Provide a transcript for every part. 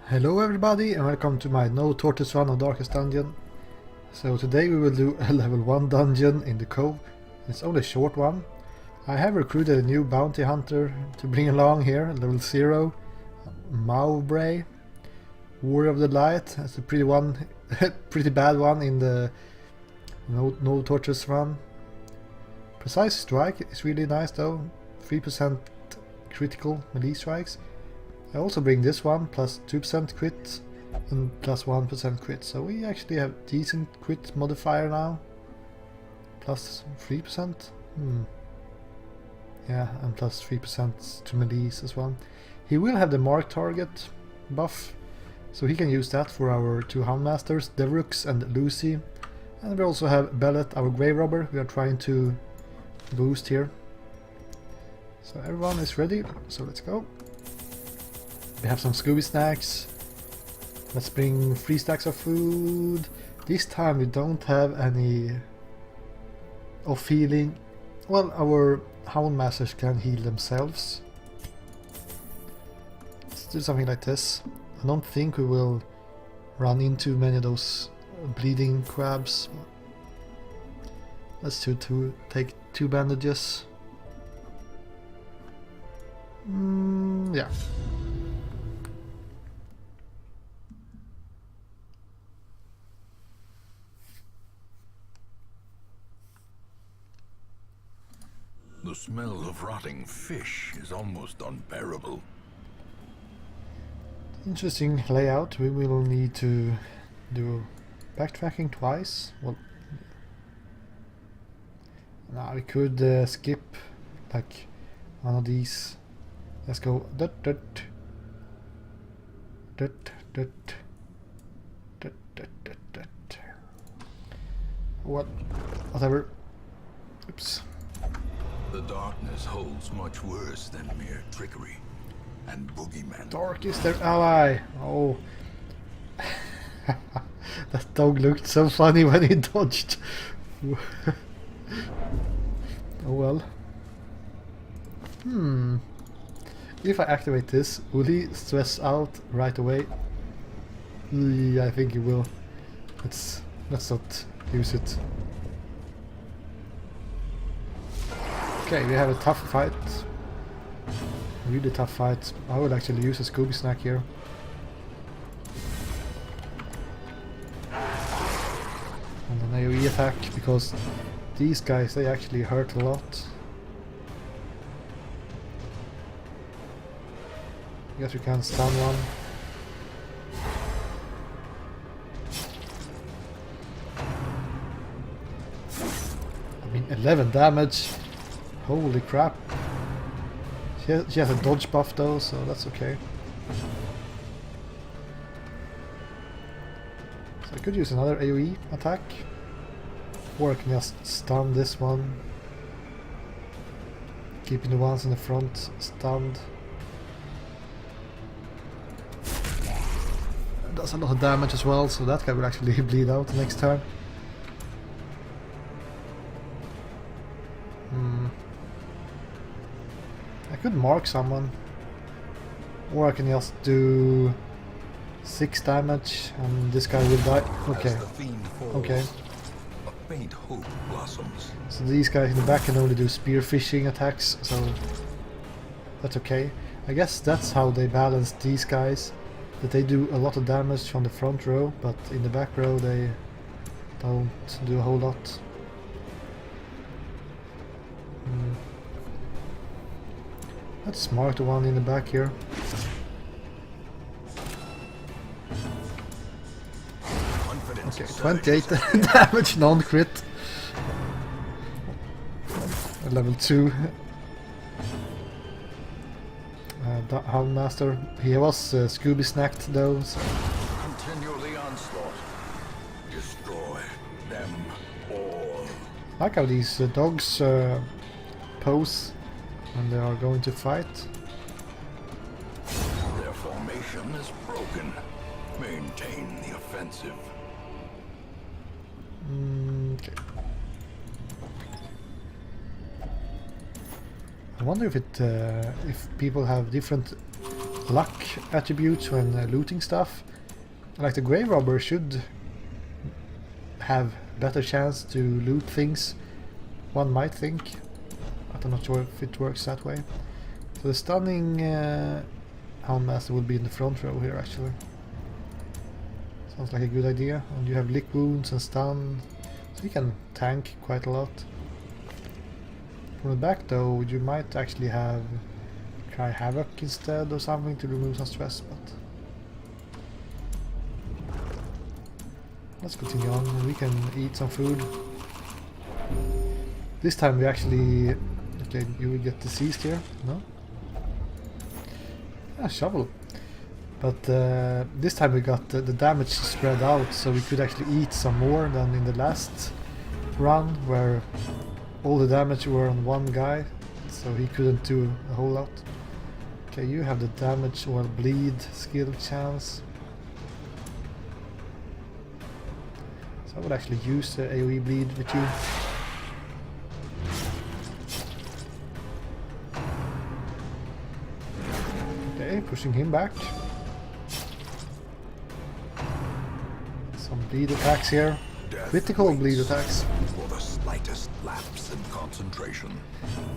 Hello everybody and welcome to my No Tortoise run of Darkest Dungeon. So today we will do a level 1 dungeon in the Cove. It's only a short one. I have recruited a new bounty hunter to bring along here, level 0, Mowbray. Warrior of the Light, that's a pretty bad one in the No Tortoise run. Precise Strike is really nice though, 3% critical melee strikes. I also bring this one, plus 2% crit and plus 1% crit, so we actually have decent crit modifier now. Plus 3%? Yeah, and plus 3% to melees as well. He will have the mark target buff, so he can use that for our two Houndmasters, Devrux and Lucy. And we also have Bellet, our Grave Robber, we are trying to boost here. So everyone is ready, so let's go. We have some Scooby snacks. Let's bring 3 stacks of food. This time we don't have any of healing. Well, our Houndmasters can heal themselves. Let's do something like this. I don't think we will run into many of those bleeding crabs. Let's take 2 bandages. Yeah. The smell of rotting fish is almost unbearable. Interesting layout. We will need to do backtracking twice. Well, now we could skip like one of these. Let's go. Whatever. Oops. The darkness holds much worse than mere trickery and boogeyman. Dark is their ally. Oh. That dog looked so funny when he dodged. Oh well. If I activate this, will he stress out right away? Yeah, I think he will. Let's not use it. Okay, we have a tough fight. Really tough fight. I would actually use a Scooby snack here. And an AoE attack, because these guys, they actually hurt a lot. I guess we can stun one. I mean, 11 damage. Holy crap. She has a dodge buff though, so that's okay. So I could use another AoE attack. Or I can just stun this one. Keeping the ones in the front stunned. Does a lot of damage as well, so that guy will actually bleed out the next turn. I could mark someone, or I can just do 6 damage and this guy will die. Okay. Okay. A faint hope blossoms. So these guys in the back can only do spear fishing attacks, so that's okay. I guess that's how they balance these guys, that they do a lot of damage from the front row, but in the back row they don't do a whole lot. Let's mark the one in the back here. Okay, 28 damage, non-crit. Level 2. The Houndmaster. He was Scooby snacked though. So. Continue the onslaught. Destroy them all. I like how these dogs pose when they are going to fight. Their formation is broken. Maintain the offensive. Okay. I wonder if people have different luck attributes when looting stuff. Like the grave robber should have better chance to loot things, one might think, but I'm not sure if it works that way. So the stunning Houndmaster will be in the front row here actually. Sounds like a good idea. And you have lick wounds and stun, so you can tank quite a lot. From the back though, you might actually have try Havoc instead or something to remove some stress, but let's continue on. We can eat some food. This time we actually... Okay, you will get deceased here, no? Ah, shovel. But this time we got the damage spread out, so we could actually eat some more than in the last run, where all the damage were on one guy, so he couldn't do a whole lot. Okay, you have the damage or bleed skill chance. So I would actually use the AoE bleed with you. Okay, pushing him back. Some bleed attacks here. Critical bleed attacks. For the slightest lapse in concentration.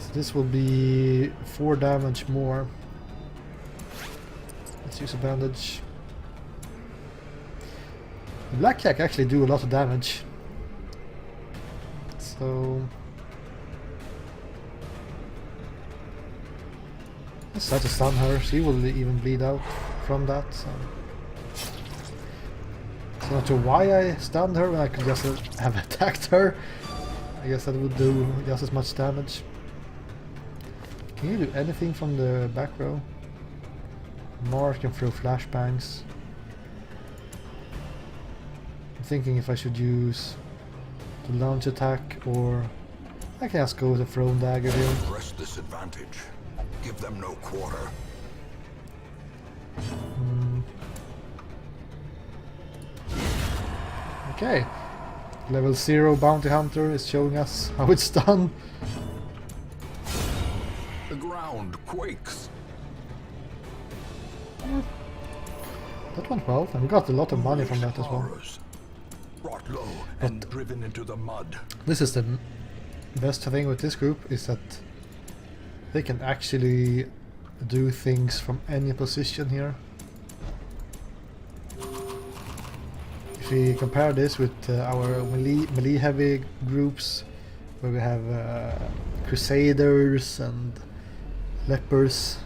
So this will be 4 damage more. Let's use a bandage. The Blackjack actually do a lot of damage. So let's try to stun her. She will even bleed out from that. So not sure why I stunned her when I could just have attacked her. I guess that would do just as much damage. Can you do anything from the back row? Mark can throw flashbangs. I'm thinking if I should use the launch attack or I can just go with the thrown dagger here. Press disadvantage. Give them no quarter. Okay. Level 0 bounty hunter is showing us how it's done. The ground quakes. That went well, and we got a lot of money from that as well. Horrors. Brought low and driven into the mud. This is the best thing with this group, is that they can actually do things from any position here. If we compare this with our melee heavy groups, where we have Crusaders and Lepers,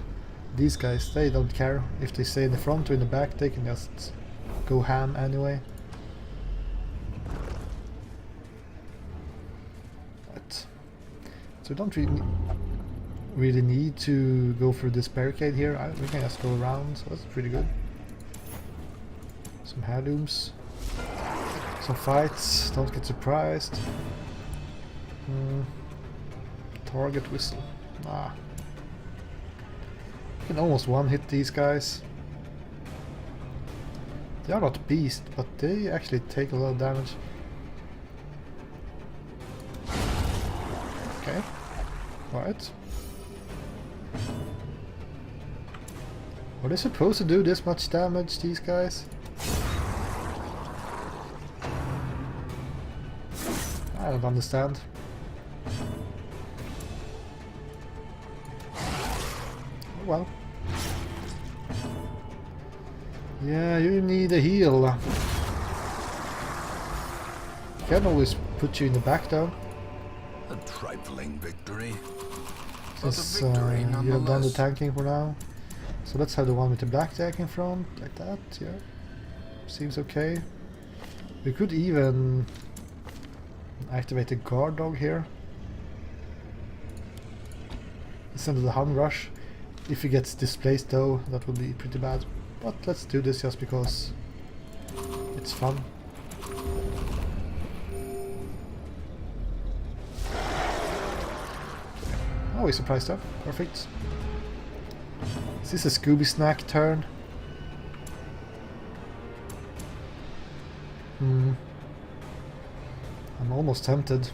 these guys, they don't care. If they stay in the front or in the back, they can just go ham anyway. But, so we don't really need to go through this barricade here. We can just go around, so that's pretty good. Some heirlooms. Some fights, don't get surprised. Target whistle. Nah. You can almost one-hit these guys. They are not beasts, but they actually take a lot of damage. Okay. Right. Are they supposed to do this much damage, these guys? I don't understand. Oh well. Yeah, you need a heal. Can always put you in the back though. A trifling victory. Since But a victory you have done the nonetheless. tanking for now. So let's have the one with the blackjack in front, like that, yeah. Seems okay. We could even activate the guard dog here. Send the Hun rush. If he gets displaced though, that would be pretty bad. But let's do this just because it's fun. Oh, he's surprised up. Perfect. Is this a Scooby Snack turn? I'm almost tempted.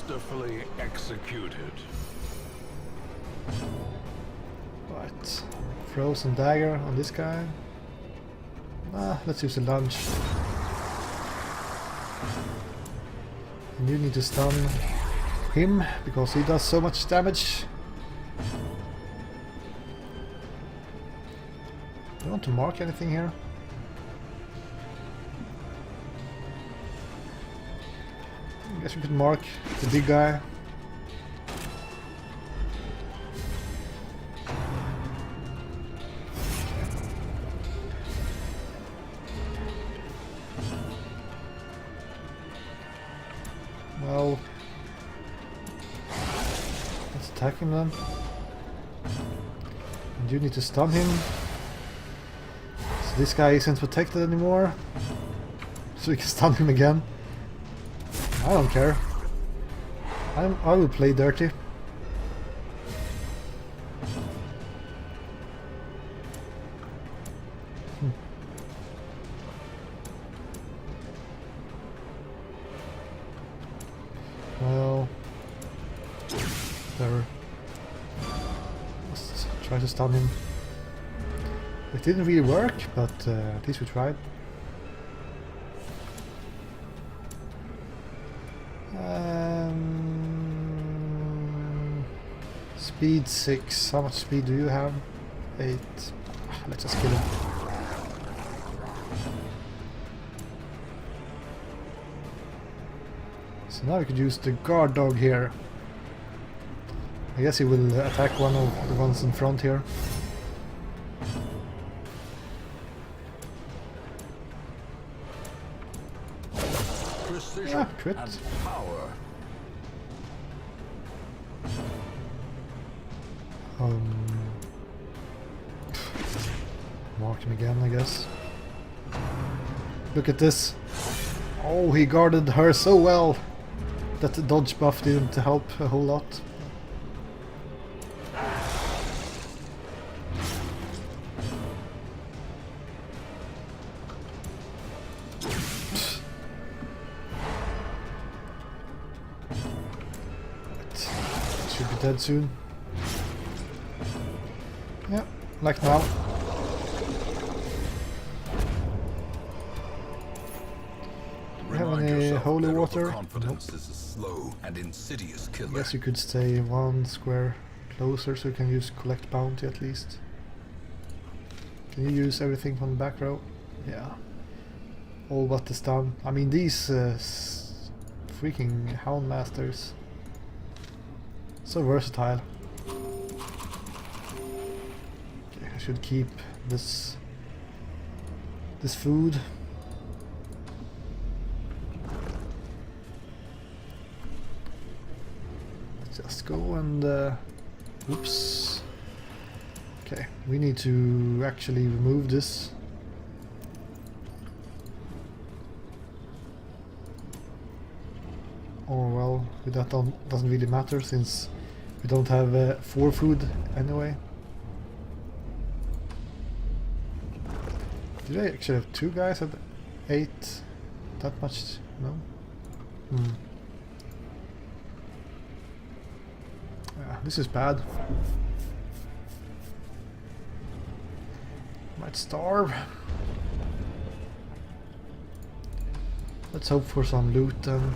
masterfully executed. Right. Frozen dagger on this guy. Let's use a lunge. And you need to stun him because he does so much damage. Do you want to mark anything here? I guess we could mark the big guy. Well, let's attack him then. And you need to stun him. So this guy isn't protected anymore. So we can stun him again. I don't care. I will play dirty. Well, whatever. Let's try to stun him. It didn't really work, but at least we tried. Speed 6. How much speed do you have? 8. Let's just kill him. So now we could use the guard dog here. I guess he will attack one of the ones in front here. Precision crit. and power. Mark him again, I guess. Look at this. Oh, he guarded her so well that the dodge buff didn't help a whole lot. Should be dead soon. Yeah, like now. Do you have any holy water? Confidence is a slow and insidious I killer. guess you could stay one square closer so you can use collect bounty at least. Can you use everything from the back row? Yeah. All but the stun. I mean these freaking Hound Masters. So versatile. Okay, I should keep this food. Let's just go and oops. Okay, we need to actually remove this. Oh well, that doesn't really matter since we don't have 4 food anyway. Did I actually have 2 guys at 8? That much? No? Yeah, this is bad. Might starve. Let's hope for some loot then.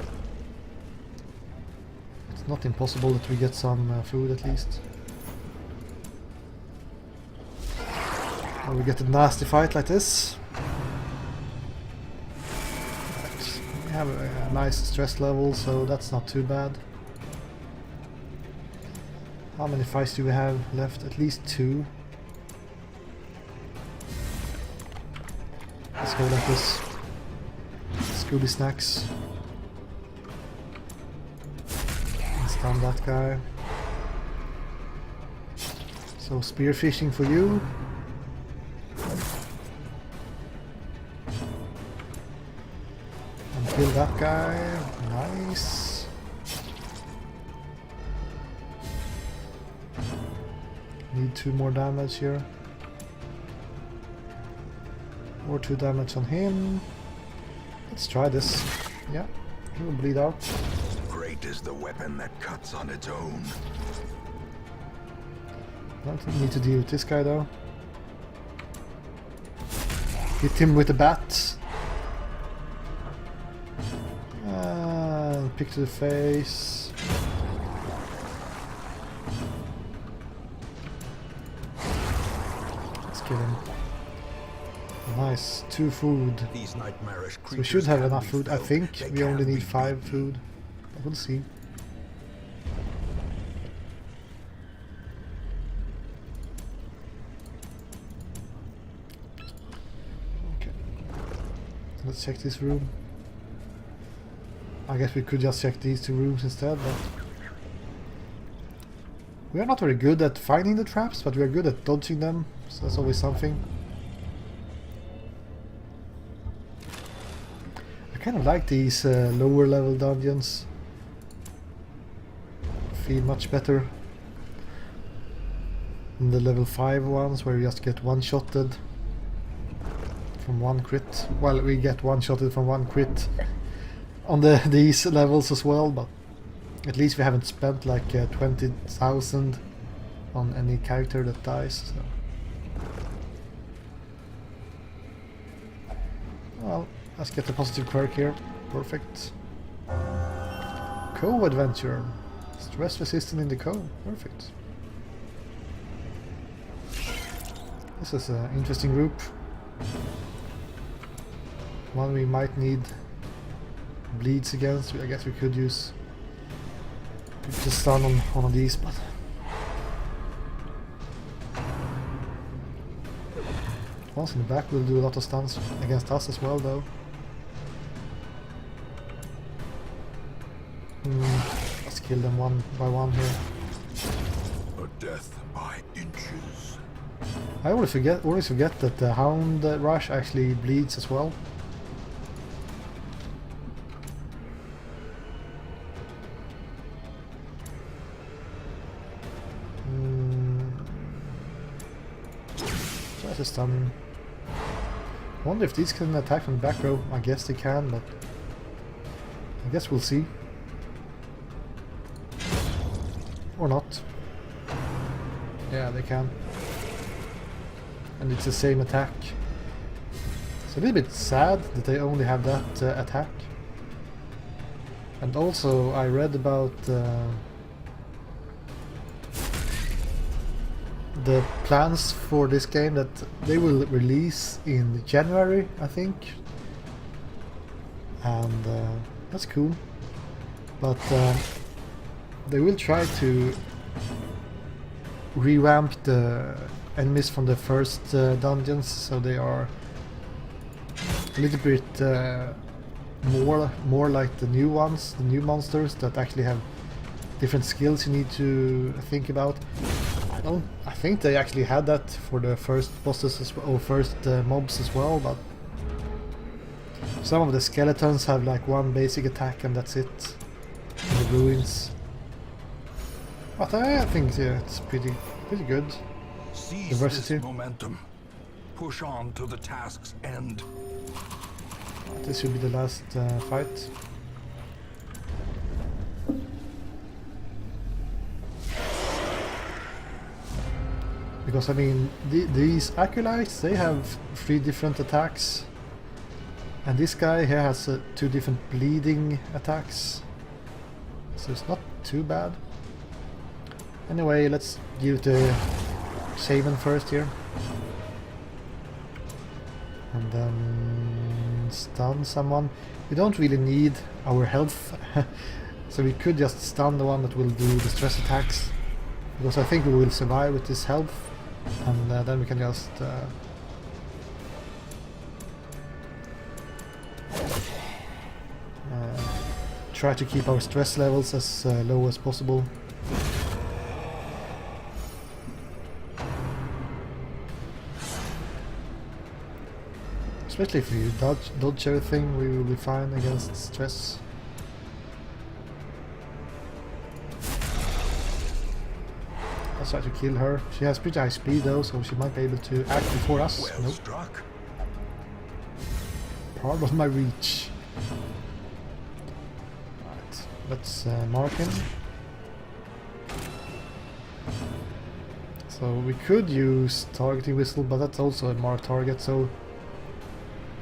It's not impossible that we get some food at least. Or we get a nasty fight like this. Right. We have a nice stress level, so that's not too bad. How many fights do we have left? At least 2. Let's go like this. Scooby snacks. And stun that guy. So spear fishing for you. And kill that guy. Nice. Need 2 more damage here. Or 2 damage on him. Let's try this. Yeah, he will bleed out. Great is the weapon that cuts on its own. Don't need to deal with this guy though. Hit him with the bat. Pick to the face. Let's kill him. Nice, 2 food. These nightmarish So we should have creatures enough can food. be I felt. think They we only can need be 5 beaten. food. But we'll see. Okay. Let's check this room. I guess we could just check these 2 rooms instead, but we are not very good at finding the traps, but we are good at dodging them, so that's always something. I kind of like these lower level dungeons. Feel much better than the level 5 ones where you just get one-shotted from 1 crit. Well, we get one-shotted from 1 crit on these levels as well, but at least we haven't spent like 20,000 on any character that dies. So. Well, let's get the positive quirk here. Perfect. Cove adventure. Stress resistant in the cove. Perfect. This is an interesting group. One we might need bleeds against. I guess we could use just stun on one of these, but once in the back will do a lot of stuns against us as well though. Let's kill them one by one here. A death by inches. I always forget that the Hound Rush actually bleeds as well. Try to stun him. Wonder if these can attack from the back row. I guess they can, but I guess we'll see. Or not. Yeah, they can. And it's the same attack. It's a little bit sad that they only have that attack. And also I read about the plans for this game that they will release in January, I think. And that's cool. But they will try to revamp the enemies from the first dungeons, so they are a little bit more like the new ones, the new monsters that actually have different skills you need to think about. I think they actually had that for the first bosses as well, or first mobs as well, but some of the skeletons have like one basic attack and that's it. In the ruins. But I think yeah, it's pretty good. Seize Diversity. this momentum. Push on to the task's end. This should be the last fight. Because I mean, these acolytes, they have 3 different attacks. And this guy here has 2 different bleeding attacks. So it's not too bad. Anyway, let's give the Shaman first here. And then stun someone. We don't really need our health. So we could just stun the one that will do the stress attacks. Because I think we will survive with this health. And then we can just try to keep our stress levels as low as possible. Especially if you dodge everything, we will be fine against stress. Let's try to kill her. She has pretty high speed though, so she might be able to act before us. Well Nope. struck. Part of my reach. Right. Let's mark him. So we could use targeting whistle, but that's also a marked target, so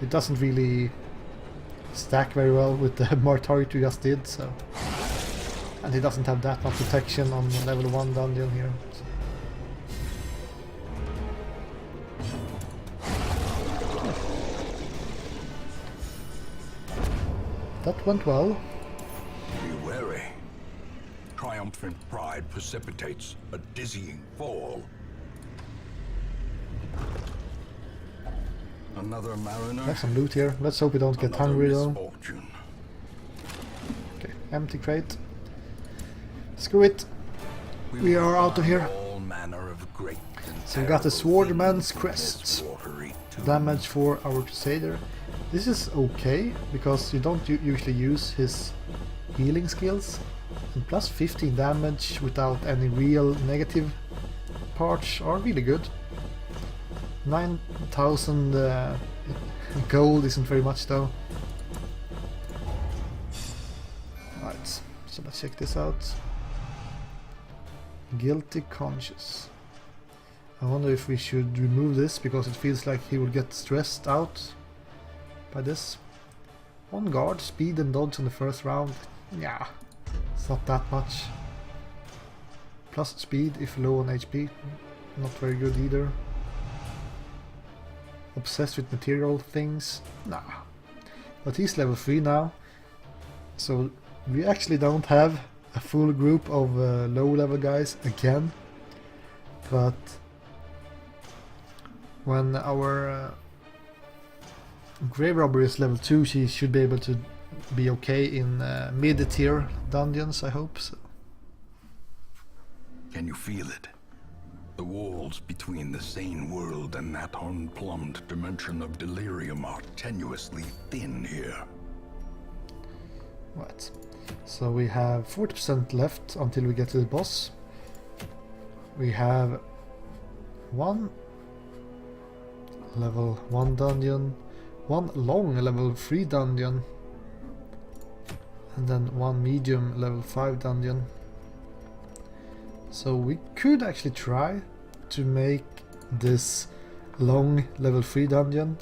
it doesn't really stack very well with the marked target we just did. So, and he doesn't have that much protection on level 1 dungeon here. So. That went well. Be wary. Triumphant pride precipitates a dizzying fall. Another mariner. There's some loot here. Let's hope we don't get hungry though. Misfortune. Okay, empty crate. Screw it. We are out of here. All manner of great and So we got the Swordman's terrible Crest. things this watery tomb. Damage for our Crusader. This is okay, because you don't usually use his healing skills. And plus 15 damage without any real negative parts are really good. 9,000 gold isn't very much though. Right, so let's check this out. Guilty Conscious. I wonder if we should remove this, because it feels like he will get stressed out by this. On guard, speed and dodge in the first round. Yeah, it's not that much. Plus speed if low on HP. Not very good either. Obsessed with material things. Nah. But he's level 3 now. So we actually don't have a full group of low level guys again. But when our Grave Robber is level 2, she should be able to be okay in mid-tier dungeons, I hope so. Can you feel it? The walls between the sane world and that unplumbed dimension of delirium are tenuously thin here. Right. So we have 40% left until we get to the boss. We have one level 1 dungeon, one long level 3 dungeon, and then one medium level 5 dungeon. So we could actually try to make this long level 3 dungeon.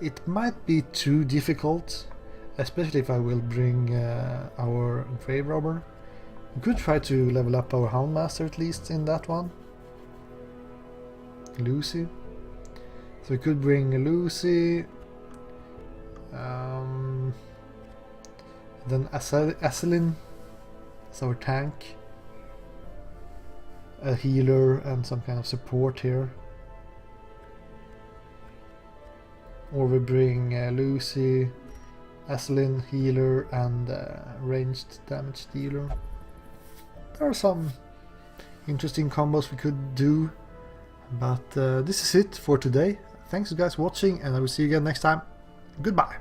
It might be too difficult, especially if I will bring our Grave Robber. We could try to level up our Houndmaster at least in that one. Lucy. So we could bring Lucy. Then Aselin is our tank. A healer and some kind of support here. Or we bring Lucy, Aselin, healer, and ranged damage dealer. There are some interesting combos we could do, but this is it for today. Thanks you guys for watching, and I will see you again next time. Goodbye.